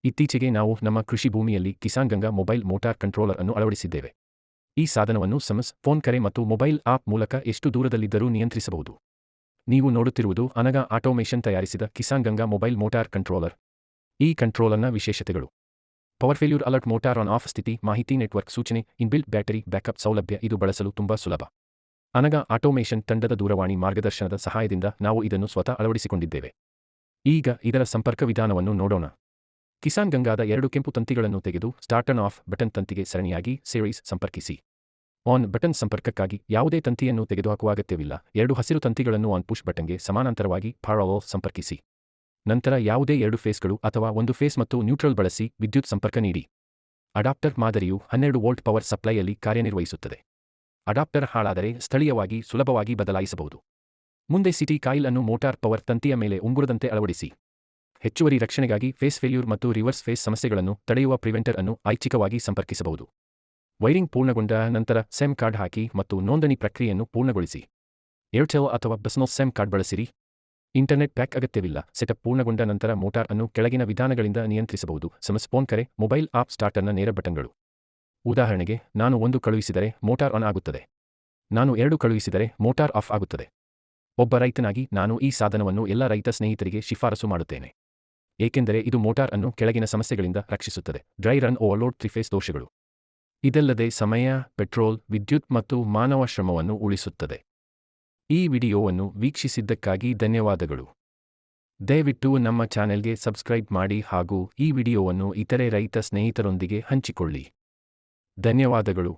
ಇತ್ತೀಚೆಗೆ ನಾವು ನಮ್ಮ ಕೃಷಿ ಭೂಮಿಯಲ್ಲಿ Kisan Ganga mobile motor controller ಅನ್ನು ಅಳವಡಿಸಿದ್ದೇವೆ. ಈ ಸಾಧನವನ್ನು SMS, ಫೋನ್ ಕರೆ ಮತ್ತು ಮೊಬೈಲ್ ಆಪ್ ಮೂಲಕ ಎಷ್ಟು ದೂರದಲ್ಲಿದ್ದರೂ ನಿಯಂತ್ರಿಸಬಹುದು. ನೀವು ನೋಡುತ್ತಿರುವುದು ಅನಗಾ ಆಟೋಮೇಷನ್ ತಯಾರಿಸಿದ Kisan Ganga mobile motor controller. ಈ ಕಂಟ್ರೋಲರ್ನ ವಿಶೇಷತೆಗಳು: power failure alert, motor on off ಸ್ಥಿತಿ ಮಾಹಿತಿ, ನೆಟ್ವರ್ಕ್ ಸೂಚನೆ, ಇನ್ಬಿಲ್ಟ್ ಬ್ಯಾಟರಿ ಬ್ಯಾಕಪ್ ಸೌಲಭ್ಯ. ಇದು ಬಳಸಲು ತುಂಬಾ ಸುಲಭ. ಅನಗಾ ಆಟೋಮೇಷನ್ ತಂಡದ ದೂರವಾಣಿ ಮಾರ್ಗದರ್ಶನದ ಸಹಾಯದಿಂದ ನಾವು ಇದನ್ನು ಸ್ವತಃ ಅಳವಡಿಸಿಕೊಂಡಿದ್ದೇವೆ. ಈಗ ಇದರ ಸಂಪರ್ಕ ವಿಧಾನವನ್ನು ನೋಡೋಣ. ಕಿಸಾನ್ ಗಂಗಾದ 2 ಕೆಂಪು ತಂತಿಗಳನ್ನು ತೆಗೆದು ಸ್ಟಾರ್ಟ್ ಆನ್ ಆಫ್ ಬಟನ್ ತಂತಿಗೆ ಸರಣಿಯಾಗಿ ಸೀರೀಸ್ ಸಂಪರ್ಕಿಸಿ. ಆನ್ ಬಟನ್ ಸಂಪರ್ಕಕ್ಕಾಗಿ ಯಾವುದೇ ತಂತಿಯನ್ನು ತೆಗೆದುಹಾಕುವ ಅಗತ್ಯವಿಲ್ಲ. 2 ಹಸಿರು ತಂತಿಗಳನ್ನು ಆನ್ ಪುಷ್ ಬಟನ್ಗೆ ಸಮಾನಾಂತರವಾಗಿ ಪ್ಯಾರಲಲ್ ಸಂಪರ್ಕಿಸಿ. ನಂತರ ಯಾವುದೇ 2 ಫೇಸ್ಗಳು ಅಥವಾ 1 ಫೇಸ್ ಮತ್ತು ನ್ಯೂಟ್ರಲ್ ಬಳಸಿ ವಿದ್ಯುತ್ ಸಂಪರ್ಕ ನೀಡಿ. ಅಡಾಪ್ಟರ್ ಮಾದರಿಯು 12 ವೋಲ್ಟ್ ಪವರ್ ಸಪ್ಲೈಯಲ್ಲಿ ಕಾರ್ಯನಿರ್ವಹಿಸುತ್ತದೆ. ಅಡಾಪ್ಟರ್ ಹಾಳಾದರೆ ಸ್ಥಳೀಯವಾಗಿ ಸುಲಭವಾಗಿ ಬದಲಾಯಿಸಬಹುದು. ಮುಂದೆ ಸಿಟಿ ಕಾಯಿಲ್ ಅನ್ನು ಮೋಟಾರ್ ಪವರ್ ತಂತಿಯ ಮೇಲೆ ಉಂಗುರದಂತೆ ಅಳವಡಿಸಿ. ಹೆಚ್ಚುವರಿ ರಕ್ಷಣೆಗಾಗಿ ಫೇಸ್ ಫೇಲ್ಯೂರ್ ಮತ್ತು ರಿವರ್ಸ್ ಫೇಸ್ ಸಮಸ್ಯೆಗಳನ್ನು ತಡೆಯುವ ಪ್ರಿವೆಂಟರ್ ಅನ್ನು ಐಚ್ಛಿಕವಾಗಿ ಸಂಪರ್ಕಿಸಬಹುದು. ವೈರಿಂಗ್ ಪೂರ್ಣಗೊಂಡ ನಂತರ ಸೆಮ್ ಕಾರ್ಡ್ ಹಾಕಿ ಮತ್ತು ನೋಂದಣಿ ಪ್ರಕ್ರಿಯೆಯನ್ನು ಪೂರ್ಣಗೊಳಿಸಿ. ಏರ್ಟೆಲ್ ಅಥವಾ ಬಿಸ್ನೆಸ್ ಸೆಮ್ ಕಾರ್ಡ್ ಬಳಸಿರಿ. ಇಂಟರ್ನೆಟ್ ಪ್ಯಾಕ್ ಅಗತ್ಯವಿಲ್ಲ. ಸೆಟಪ್ ಪೂರ್ಣಗೊಂಡ ನಂತರ ಮೋಟಾರ್ ಅನ್ನು ಕೆಳಗಿನ ವಿಧಾನಗಳಿಂದ ನಿಯಂತ್ರಿಸಬಹುದು. SMS, ಫೋನ್ ಕರೆ, ಮೊಬೈಲ್ ಆಪ್ ಸ್ಟಾರ್ಟರ್ನ ನೇರ ಬಟನ್ಗಳು. ಉದಾಹರಣೆಗೆ, ನಾನು 1 ಕಳುಹಿಸಿದರೆ ಮೋಟಾರ್ ಆನ್ ಆಗುತ್ತದೆ. ನಾನು 2 ಕಳುಹಿಸಿದರೆ ಮೋಟಾರ್ ಆಫ್ ಆಗುತ್ತದೆ. ಒಬ್ಬ ರೈತನಾಗಿ ನಾನು ಈ ಸಾಧನವನ್ನು ಎಲ್ಲ ರೈತ ಸ್ನೇಹಿತರಿಗೆ ಶಿಫಾರಸು ಮಾಡುತ್ತೇನೆ, ಏಕೆಂದರೆ ಇದು ಮೋಟಾರ್ ಅನ್ನು ಕೆಳಗಿನ ಸಮಸ್ಯೆಗಳಿಂದ ರಕ್ಷಿಸುತ್ತದೆ. ಡ್ರೈ ರನ್, ಓವರ್ಲೋಡ್, 3 ಫೇಸ್ ದೋಷಗಳು. ಇದಲ್ಲದೆ ಸಮಯ, ಪೆಟ್ರೋಲ್, ವಿದ್ಯುತ್ ಮತ್ತು ಮಾನವ ಶ್ರಮವನ್ನು ಉಳಿಸುತ್ತದೆ. ಈ ವಿಡಿಯೋವನ್ನು ವೀಕ್ಷಿಸಿದ್ದಕ್ಕಾಗಿ ಧನ್ಯವಾದಗಳು. ದಯವಿಟ್ಟು ನಮ್ಮ ಚಾನೆಲ್ಗೆ ಸಬ್ಸ್ಕ್ರೈಬ್ ಮಾಡಿ ಹಾಗೂ ಈ ವಿಡಿಯೋವನ್ನು ಇತರೆ ರೈತ ಸ್ನೇಹಿತರೊಂದಿಗೆ ಹಂಚಿಕೊಳ್ಳಿ. ಧನ್ಯವಾದಗಳು.